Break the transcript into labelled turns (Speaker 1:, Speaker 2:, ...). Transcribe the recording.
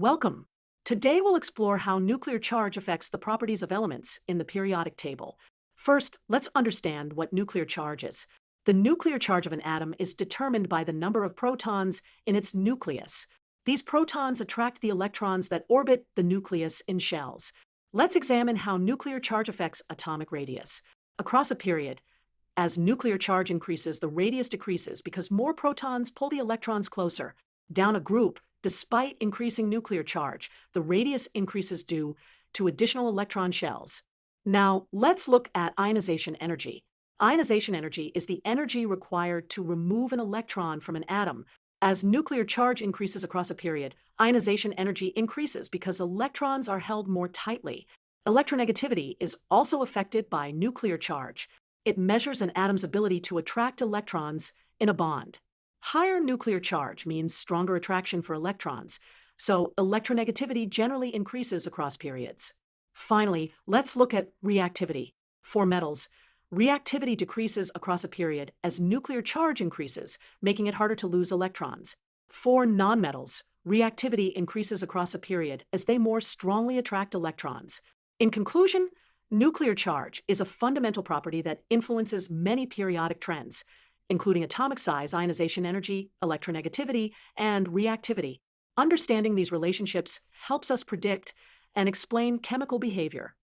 Speaker 1: Welcome. Today we'll explore how nuclear charge affects the properties of elements in the periodic table. First, let's understand what nuclear charge is. The nuclear charge of an atom is determined by the number of protons in its nucleus. These protons attract the electrons that orbit the nucleus in shells. Let's examine how nuclear charge affects atomic radius. Across a period, as nuclear charge increases, the radius decreases because more protons pull the electrons closer. Down a group, despite increasing nuclear charge, the radius increases due to additional electron shells. Now, let's look at ionization energy. Ionization energy is the energy required to remove an electron from an atom. As nuclear charge increases across a period, ionization energy increases because electrons are held more tightly. Electronegativity is also affected by nuclear charge. It measures an atom's ability to attract electrons in a bond. Higher nuclear charge means stronger attraction for electrons, so electronegativity generally increases across periods. Finally, let's look at reactivity. For metals, reactivity decreases across a period as nuclear charge increases, making it harder to lose electrons. For nonmetals, reactivity increases across a period as they more strongly attract electrons. In conclusion, nuclear charge is a fundamental property that influences many periodic trends, including atomic size, ionization energy, electronegativity, and reactivity. Understanding these relationships helps us predict and explain chemical behavior.